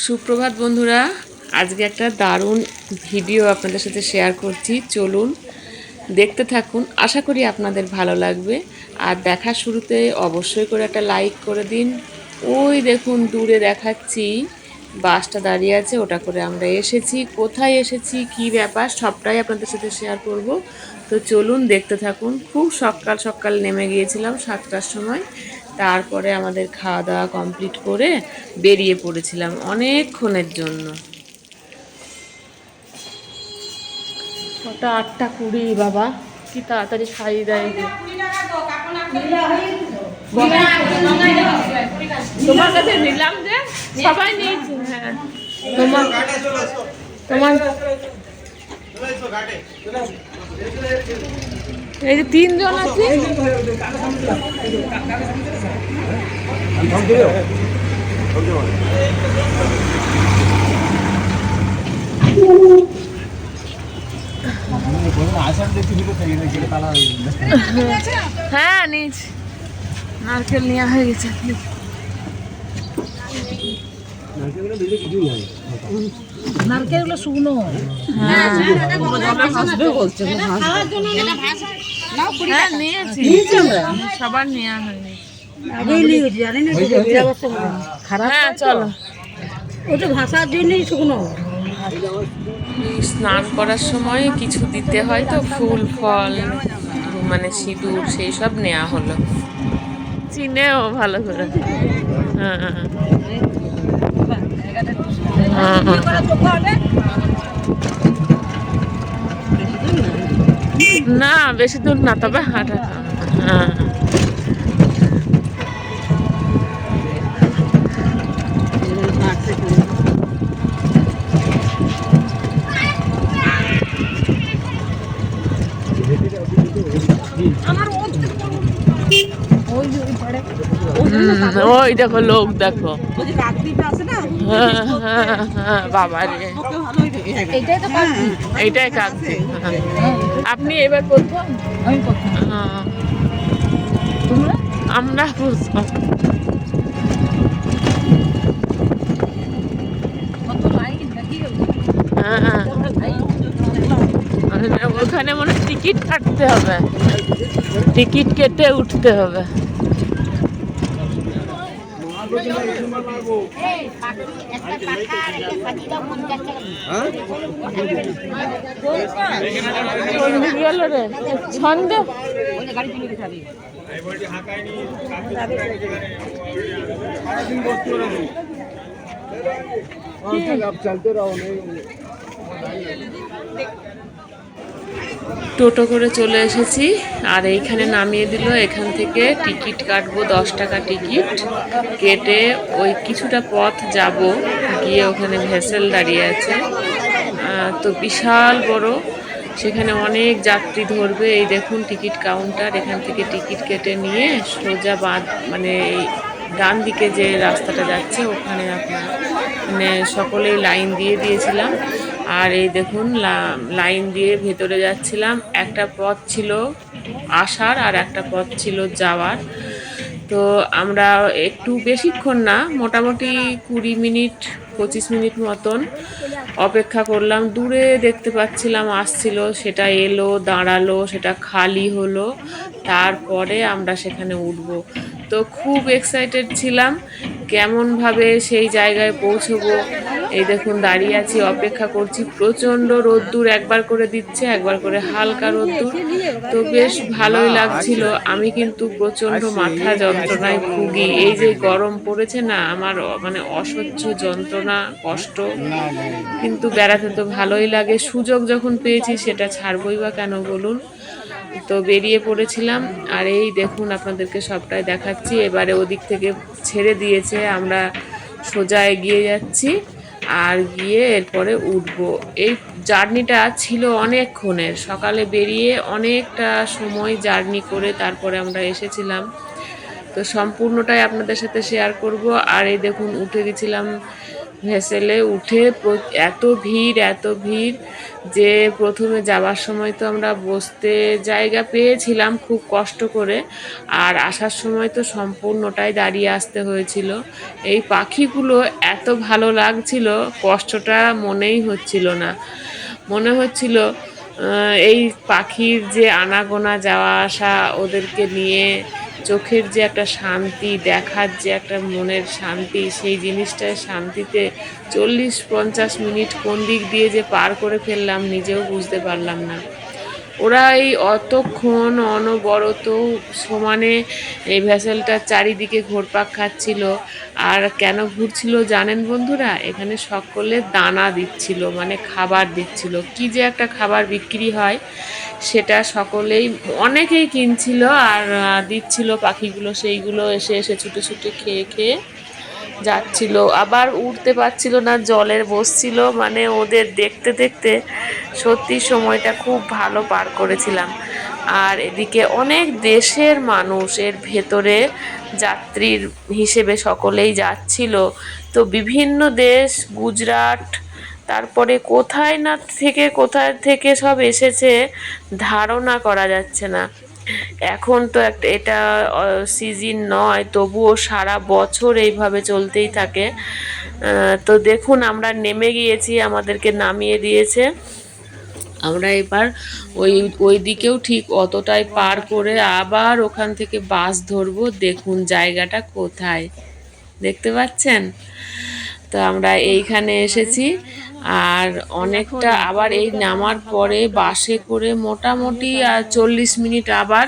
সুপ্রভাত বন্ধুরা, আজকে একটা দারুণ ভিডিও আপনাদের সাথে শেয়ার করছি। চলুন দেখতে থাকুন, আশা করি আপনাদের ভালো লাগবে। আর দেখার শুরুতে অবশ্যই করে একটা লাইক করে দিন। ওই দেখুন দূরে দেখাচ্ছি বাসটা দাঁড়িয়ে আছে, ওটা করে আমরা এসেছি। কোথায় এসেছি, কি ব্যাপার, সবটাই আপনাদের সাথে শেয়ার করব। তো চলুন দেখতে থাকুন। খুব সকাল সকাল নেমে গিয়েছিলাম 7টার সময়। তারপরে আমাদের খাওয়া দাওয়া কমপ্লিট করে বেরিয়ে পড়েছিলাম অনেকক্ষণের জন্য। ওটা 8টা 20 বাবা, কি তাড়াতাড়ি খাইয়ে দেয়। তোমার কাছে নিলাম যে সবাই নিয়েছি। হ্যাঁ, তোমার তোমার এই যে 3জন আছে। হ্যাঁ নিয়েছি, নারকেল নেওয়া হয়ে গেছে। নারকেলগুলো শুকনো। হ্যাঁ নিয়েছি, সবার নেওয়া হয়নি। হ্যাঁ চলো, ওটা ভাষার জন্যই শুকনো। স্নান করার সময় কিছু দিতে হয় তো, ফুল ফল মানে সিঁদুর, সেই সব নেওয়া হলো। চিনেও ভালো করে। হ্যাঁ না বেশি দূর না, তবে হাঁটা। হ্যাঁ ওই দেখো লোক, দেখো। হ্যাঁ হ্যাঁ হ্যাঁ বাবা রে, এইটাই কাঁদছে। আপনি এবার প্রথম? আমরা প্রথম। হ্যাঁ ওখানে মনে টিকিট কাটতে হবে, টিকিট কেটে উঠতে হবে। ছন্দ চলতে রहो। টোটো করে চলে এসেছি, আর এইখানে নামিয়ে দিল। এখান থেকে টিকিট কাটবো, 10 টাকা টিকিট কেটে ওই কিছুটা পথ যাব, গিয়ে ওখানে ভেসেল দাঁড়িয়ে আছে। তো বিশাল বড়, সেখানে অনেক যাত্রী ধরবে। এই দেখুন টিকিট কাউন্টার, এখান থেকে টিকিট কেটে নিয়ে সোজা মানে এই ডান দিকে যে রাস্তাটা যাচ্ছে ওখানে আপনার মানে সকলেই লাইন দিয়ে দিয়েছিলাম। আর এই দেখুন লাইন দিয়ে ভেতরে যাচ্ছিলাম। একটা পথ ছিল আসার আর একটা পথ ছিল যাওয়ার। তো আমরা একটু বেশিক্ষণ না, মোটামুটি 20 মিনিট 25 মিনিট মতন অপেক্ষা করলাম। দূরে দেখতে পাচ্ছিলাম আসছিল, সেটা এলো, দাঁড়ালো, সেটা খালি হলো, তারপরে আমরা সেখানে উঠবো। তো খুব এক্সাইটেড ছিলাম কেমনভাবে সেই জায়গায় পৌঁছবো। এই দেখুন দাঁড়িয়ে আছি, অপেক্ষা করছি। প্রচণ্ড রোদ্দুর, একবার করে দিচ্ছে, একবার করে হালকা রোদ্দুর। তো বেশ ভালোই লাগছিল। আমি কিন্তু প্রচণ্ড মাথা যন্ত্রণায় ভুগি। এই যে গরম পড়েছে না, আমার মানে অসহ্য যন্ত্রণা, কষ্ট। কিন্তু বেড়াতে তো ভালোই লাগে, সুযোগ যখন পেয়েছি সেটা ছাড়বই বা কেন বলুন। তো বেরিয়ে পড়েছিলাম, আর এই দেখুন আপনাদেরকে সবটাই দেখাচ্ছি। এবারে ওদিক থেকে ছেড়ে দিয়েছে, আমরা সোজা এগিয়ে যাচ্ছি, আর গিয়ে এরপরে উঠবো। এই জার্নিটা ছিল অনেকক্ষণের, সকালে বেরিয়ে অনেকটা সময় জার্নি করে তারপরে আমরা এসেছিলাম। তো সম্পূর্ণটাই আপনাদের সাথে শেয়ার করব। আর এই দেখুন উঠে গেছিলাম ভেসেলে উঠে এত ভিড় যে প্রথমে যাওয়ার সময় তো আমরা বসতে জায়গা পেয়েছিলাম খুব কষ্ট করে, আর আসার সময় তো সম্পূর্ণটাই দাঁড়িয়ে আসতে হয়েছিল। এই পাখিগুলো এত ভালো লাগছিল, কষ্টটা মনেই হচ্ছিল না। মনে হচ্ছিল এই পাখির যে আনাগোনা যাওয়া আসা, ওদেরকে নিয়ে চোখের যে একটা শান্তি, দেখার যে একটা মনের শান্তি, সেই জিনিসটায় শান্তিতে 40-50 মিনিট কোন দিক দিয়ে যে পার করে ফেললাম নিজেও বুঝতে পারলাম না। ওরা এই অতক্ষণ অনবরত সমানে এই ভেসেলটার চারিদিকে ঘুরপাক খাচ্ছিল। আর কেন ঘুরছিল জানেন বন্ধুরা? এখানে সকলে দানা দিচ্ছিল, মানে খাবার দিচ্ছিল। কি যে একটা খাবার বিক্রি হয়, সেটা সকলেই অনেকেই কিনছিল আর দিচ্ছিল পাখিগুলো, সেইগুলো এসে এসে ছুটে ছুটে খেয়ে খেয়ে যাচ্ছিল। আবার উঠতে পারছিল না, জলের বসছিল। মানে ওদের দেখতে দেখতে সত্যি সময়টা খুব ভালো পার করেছিলাম। আর এদিকে অনেক দেশের মানুষ এর ভেতরে যাত্রীর হিসেবে সকলেই যাচ্ছিল। তো বিভিন্ন দেশ, গুজরাট, তারপরে কোথায় থেকে সব এসেছে ধারণা করা যাচ্ছে না। এখন তো এটা সিজন নয়, তবুও সারা বছর এইভাবে চলতেই থাকে। তো দেখুন আমরা নেমে গিয়েছি, আমাদেরকে নামিয়ে দিয়েছে। আমরা এবার ওই দিকেও ঠিক অতটাই পার করে আবার ওখান থেকে বাস ধরবো। দেখুন জায়গাটা কোথায়, দেখতে পাচ্ছেন? তো আমরা এইখানে এসেছি। আর অনেকটা আবার এই নামার পরে বাসে করে মোটামুটি 40 মিনিট আবার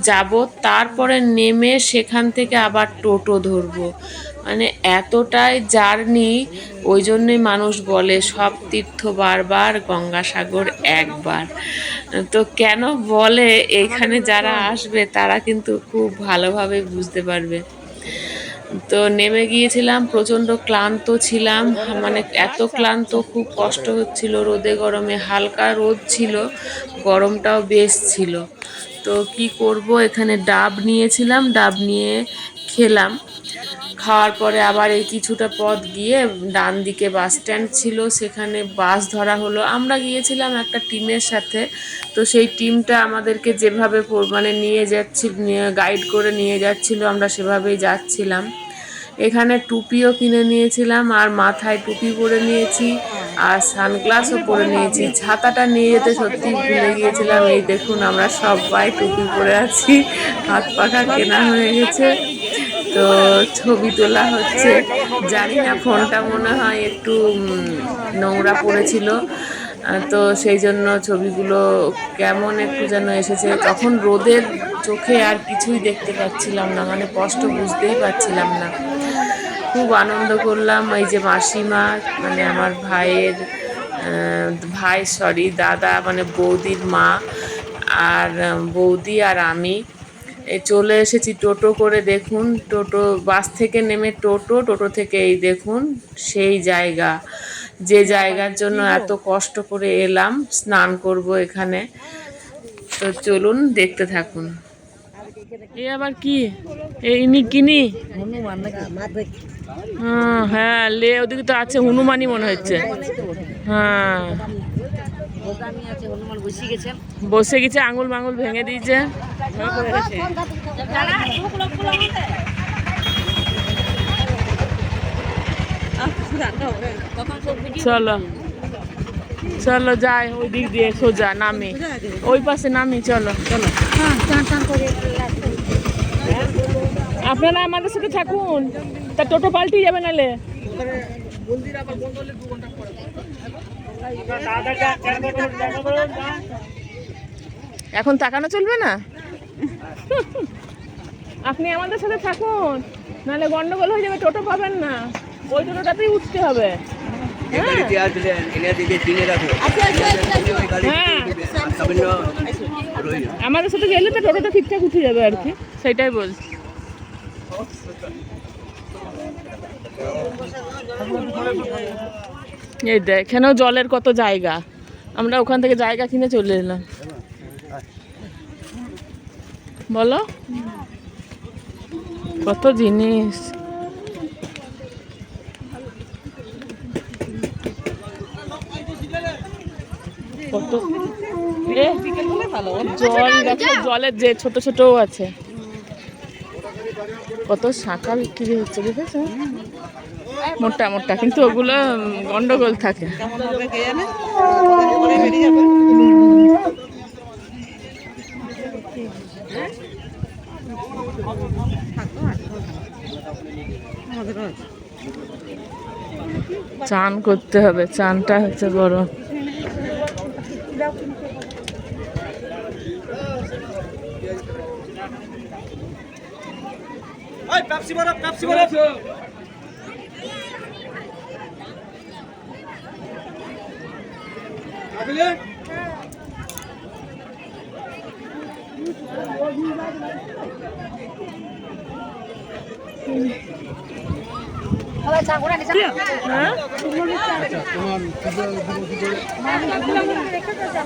যাব, তারপরে নেমে সেখান থেকে আবার টোটো ধরবো। মানে এতটাই জার্নি, ওই জন্যই মানুষ বলে সব তীর্থ বারবার, গঙ্গাসাগর একবার। তো কেন বলে, এইখানে যারা আসবে তারা কিন্তু খুব ভালোভাবে বুঝতে পারবে। তো নেমে গিয়েছিলাম, প্রচণ্ড ক্লান্ত ছিলাম, মানে এত ক্লান্ত, খুব কষ্ট হচ্ছিল। রোদে গরমে, হালকা রোদ ছিল, গরমটাও বেশ ছিল। তো কি করব, এখানে ডাব নিয়েছিলাম, ডাব নিয়ে খেলাম। খাওয়ার পরে আবার এই কিছুটা পথ গিয়ে ডান দিকে বাস স্ট্যান্ড ছিল, সেখানে বাস ধরা হলো। আমরা গিয়েছিলাম একটা টিমের সাথে, তো সেই টিমটা আমাদেরকে যেভাবে মানে গাইড করে নিয়ে যাচ্ছিল, আমরা সেভাবেই যাচ্ছিলাম। এখানে টুপিও কিনে নিয়েছিলাম, আর মাথায় টুপি পরে নিয়েছি, আর সানগ্লাসও পরে নিয়েছি। ছাতাটা নিয়ে যেতে সত্যি ভুলে গিয়েছিলাম। এই দেখুন আমরা সবাই টুপি পরে আছি, হাত পাখা কেনা হয়ে গেছে। তো ছবি তোলা হচ্ছে। জানি না, ফোনটা মনে হয় একটু নোংরা পড়েছিল, তো সেই জন্য ছবিগুলো কেমন একটু যেন এসেছে। তখন রোদের চোখে আর কিছুই দেখতে পাচ্ছিলাম না, মানে স্পষ্ট বুঝতেই পারছিলাম না। খুব আনন্দ করলাম। এই যে মাসিমা, মানে আমার দাদা, মানে বৌদির মা, আর বৌদি আর আমি চলে এসেছি টোটো করে। দেখুন, বাস থেকে নেমে টোটো থেকে এই দেখুন সেই জায়গা, যে জায়গার জন্য এত কষ্ট করে এলাম, স্নান করব এখানে। তো চলুন দেখতে থাকুন। এই আবার কি, এই কিনি? হ্যাঁ, ওদিকে তো আছে হনুমানই মনে হচ্ছে। হ্যাঁ, বসে গেছে, আঙুল মাঙুল ভেঙে দিয়েছে। চলো চলো যাই, ওই দিক দিয়ে সোজা নামি, ওই পাশে নামি। চলো চলো, আপনারা আমাদের সাথে থাকুন, তা টোটো পাল্টে যাবে নালে। এখন তাকানো চলবে না। আপনি আমাদের সাথে থাকুন, নাহলে গন্ডগোল হয়ে যাবে, টোটো পাবেন না। ওই টোটোটাতেই উঠতে হবে। হ্যাঁ, আমাদের সাথে গেলে তো টোটোটা ঠিকঠাক উঠে যাবে আর কি, সেটাই বলছি। এই দেখেনও জলের কত জায়গা, আমরা ওখান থেকে জায়গা কিনে চলে এলাম। বলো, কত জিনিস। কত এ, জল দেখো, জলের যে ছোট ছোটও আছে, কত শাঁখা বিক্রি হচ্ছে দেখেছো, মোটা মোটা, কিন্তু ওগুলো গন্ডগোল থাকে। চান করতে হবে, চানটা হচ্ছে বড়।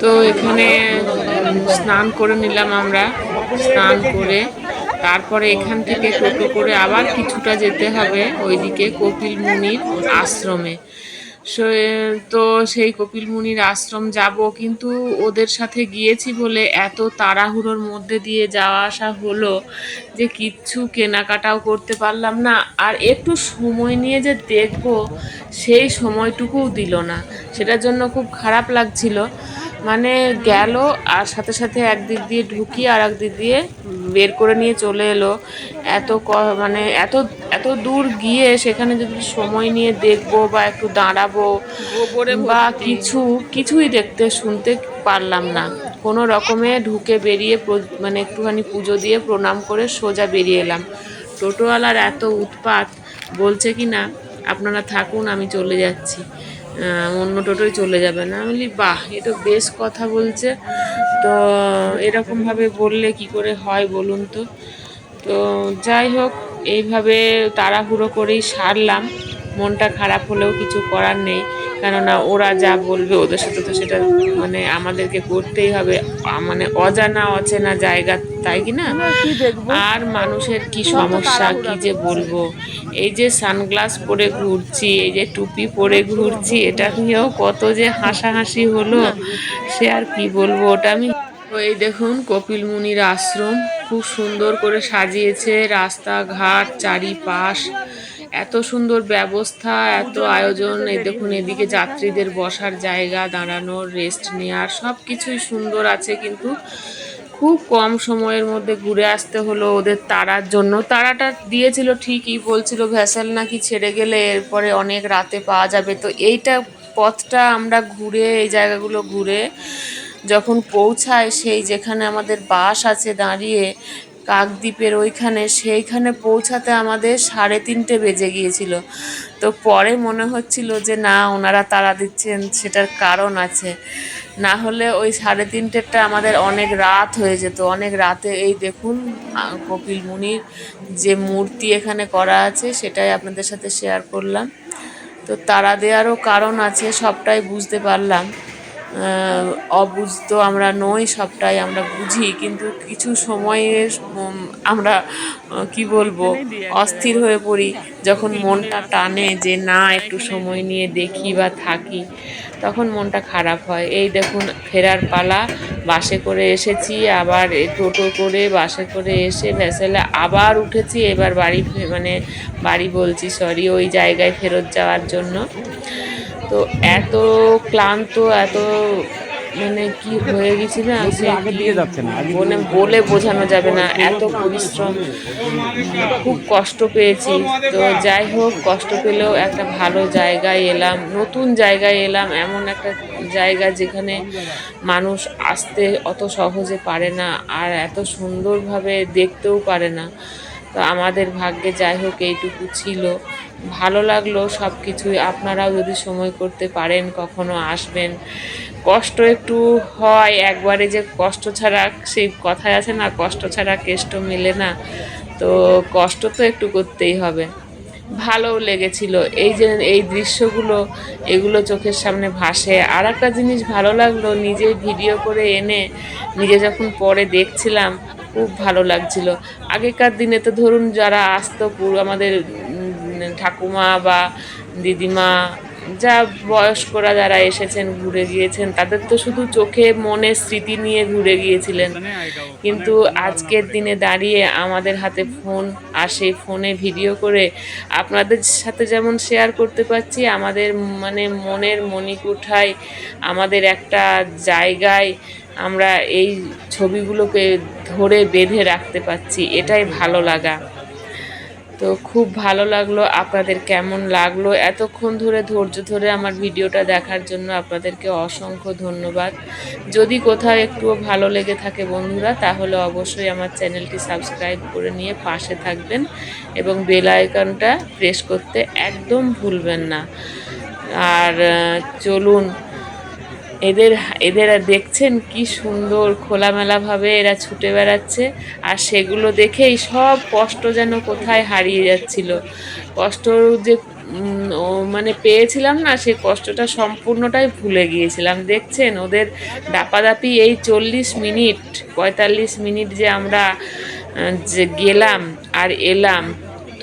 তো এখানে স্নান করে নিলাম আমরা, স্নান করে তারপরে এখান থেকে টোটো করে আবার কিছুটা যেতে হবে ওইদিকে কপিল মুনির আশ্রমে। তো সেই কপিল মুনির আশ্রম যাব, কিন্তু ওদের সাথে গিয়েছি বলে এত তাড়াহুড়োর মধ্যে দিয়ে যাওয়া আসা হলো যে কিচ্ছু কেনাকাটাও করতে পারলাম না, আর একটু সময় নিয়ে যে দেখব সেই সময়টুকুও দিল না, সেটার জন্য খুব খারাপ লাগছিল। মানে গেল আর সাথে সাথে একদিক দিয়ে ঢুকিয়ে আর একদিক দিয়ে বের করে নিয়ে চলে এলো। মানে এত এত দূর গিয়ে সেখানে যদি সময় নিয়ে দেখবো বা একটু দাঁড়াবো বা কিছুই দেখতে শুনতে পারলাম না। কোনো রকমে ঢুকে বেরিয়ে মানে একটুখানি পুজো দিয়ে প্রণাম করে সোজা বেরিয়ে এলাম। টোটোওয়ালার এত উৎপাত, বলছে কি না আপনারা থাকুন, আমি চলে যাচ্ছি, অন্য টোটোয় চলে যাবে না। আমি বলি বাহ, এ তো বেশ কথা বলছে। তো এরকমভাবে বললে কি করে হয় বলুন তো। তো যাই হোক, এইভাবে তাড়াহুড়ো করেই সারলাম। মনটা খারাপ হলেও কিছু করার নেই, কেননা ওরা যা বলবে ওদের সাথে তো সেটা মানে আমাদেরকে করতেই হবে। মানে অজানা অচেনা জায়গা, তাই কি না? আর মানুষের কি সমস্যা, কি যে বলবো। এই যে সানগ্লাস পরে ঘুরছি, এই যে টুপি পরে ঘুরছি, এটা নিয়েও কত যে হাসাহাসি হলো, সে আর কি বলবো। ওটা আমি এই দেখুন কপিল মুনির আশ্রম খুব সুন্দর করে সাজিয়েছে, রাস্তাঘাট চারিপাশ এত সুন্দর ব্যবস্থা, এত আয়োজন। এই দেখুন এদিকে যাত্রীদের বসার জায়গা, দাঁড়ানোর, রেস্ট নেওয়ার সব কিছুই সুন্দর আছে, কিন্তু খুব কম সময়ের মধ্যে ঘুরে আসতে হলো ওদের তাড়ার জন্য। তাড়াটা দিয়েছিল ঠিকই, বলছিল ভ্যাসেল নাকি ছেড়ে গেলে এরপরে অনেক রাতে পাওয়া যাবে। তো এইটা পথটা আমরা ঘুরে, এই জায়গাগুলো ঘুরে যখন পৌঁছায় সেই যেখানে আমাদের বাস আছে দাঁড়িয়ে কাকদ্বীপের ওইখানে, সেইখানে পৌঁছাতে আমাদের 3:30 বেজে গিয়েছিল। তো পরে মনে হচ্ছিল যে না, ওনারা তাড়া দিচ্ছেন সেটার কারণ আছে, না হলে ওই 3:30টা আমাদের অনেক রাত হয়ে যেত। অনেক রাতে এই দেখুন কপিল মুনির যে মূর্তি এখানে করা আছে সেটাই আপনাদের সাথে শেয়ার করলাম। তো তাড়া দেওয়ারও কারণ আছে, সবটাই বুঝতে পারলাম। অবুঝ তো আমরা নই, সবটাই আমরা বুঝি, কিন্তু কিছু সময়ে আমরা কি বলবো অস্থির হয়ে পড়ি যখন মনটা টানে যে না একটু সময় নিয়ে দেখি বা থাকি, তখন মনটা খারাপ হয়। এই দেখুন ফেরার পালা, বাসে করে এসেছি, আবার টোটো করে বাসে করে এসে ভ্যাসেলে আবার উঠেছি, এবার মানে বাড়ি বলছি সরি, ওই জায়গায় ফেরত যাওয়ার জন্য। তো এত ক্লান্ত, এত মানে কি হয়ে গেছি না, সে বলে বোঝানো যাবে না, এত পরিশ্রম, খুব কষ্ট পেয়েছি। তো যাই হোক, কষ্ট পেলেও একটা ভালো জায়গায় এলাম, নতুন জায়গায় এলাম, এমন একটা জায়গা যেখানে মানুষ আসতে অত সহজে পারে না আর এত সুন্দরভাবে দেখতেও পারে না। তো আমাদের ভাগ্যে যাই হোক এইটুকু ছিল, ভালো লাগলো সব কিছুই। আপনারাও যদি সময় করতে পারেন কখনো আসবেন। কষ্ট একটু হয় একবারে, যে কষ্ট ছাড়া, সেই কথায় আছে না, কষ্ট ছাড়া কেষ্ট মেলে না। তো কষ্ট তো একটু করতেই হবে। ভালোও লেগেছিল এই যে এই দৃশ্যগুলো, এগুলো চোখের সামনে ভাসে। আর একটা জিনিস ভালো লাগলো, নিজে ভিডিও করে এনে নিজে যখন পরে দেখছিলাম খুব ভালো লাগছিল। আগেকার দিনে তো ধরুন যারা আসতো আমাদের ঠাকুমা বা দিদিমা যা বয়স্করা যারা এসেছেন ঘুরে গিয়েছেন তাদের তো শুধু চোখে মনে স্মৃতি নিয়ে ঘুরে গিয়েছিলেন, কিন্তু আজকের দিনে দাঁড়িয়ে আমাদের হাতে ফোন, আর সেই ফোনে ভিডিও করে আপনাদের সাথে যেমন শেয়ার করতে পারছি, আমাদের মানে মনের মণিকুঠায় আমাদের একটা জায়গায় আমরা এই ছবিগুলোকে ধরে বেঁধে রাখতে পারছি, এটাই ভালো লাগা। তো খুব ভালো লাগলো। আপনাদের কেমন লাগলো এতক্ষণ ধরে ধৈর্য ধরে আমার ভিডিওটা দেখার জন্য আপনাদেরকে অসংখ্য ধন্যবাদ। যদি কোথাও একটুও ভালো লেগে থাকে বন্ধুরা, তাহলে অবশ্যই আমার চ্যানেলটি সাবস্ক্রাইব করে নিয়ে পাশে থাকবেন এবং বেল আইকনটা প্রেস করতে একদম ভুলবেন না। আর চলুন, এদের এদের দেখছেন কি সুন্দর খোলামেলাভাবে এরা ছুটে বেড়াচ্ছে, আর সেগুলো দেখেই সব কষ্ট যেন কোথায় হারিয়ে যাচ্ছিল। কষ্ট যে মানে পেয়েছিলাম না, সেই কষ্টটা সম্পূর্ণটাই ভুলে গিয়েছিলাম। দেখছেন ওদের দাপাদাপি, এই 40 মিনিট 45 মিনিট যে আমরা যে গেলাম আর এলাম,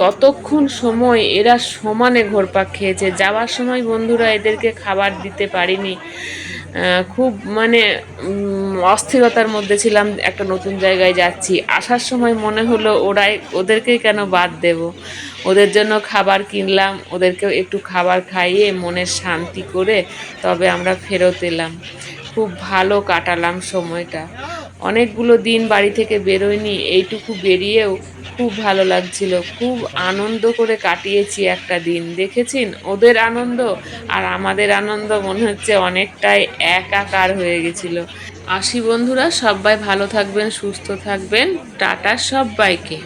ততক্ষণ সময় এরা সমানে ঘোরপাক খেয়েছে। যাওয়ার সময় বন্ধুরা এদেরকে খাবার দিতে পারিনি, খুব মানে অস্থিরতার মধ্যে ছিলাম, একটা নতুন জায়গায় যাচ্ছি। আসার সময় মনে হলো ওদেরকেই কেন বাদ দেব, ওদের জন্য খাবার কিনলাম, ওদেরকেও একটু খাবার খাইয়ে মনের শান্তি করে তবে আমরা ফেরত এলাম। খুব ভালো কাটালাম সময়টা। অনেকগুলো দিন বাড়ি থেকে বেরোয়নি, এইটুকু বেরিয়েও খুব ভালো লাগছিল। খুব আনন্দ করে কাটিয়েছি একটা দিন। দেখেছেন ওদের আনন্দ আর আমাদের আনন্দ মনে হচ্ছে অনেকটাই একাকার হয়ে গেছিল। আসি বন্ধুরা, সবাই ভালো থাকবেন, সুস্থ থাকবেন, টাটা সবাইকে।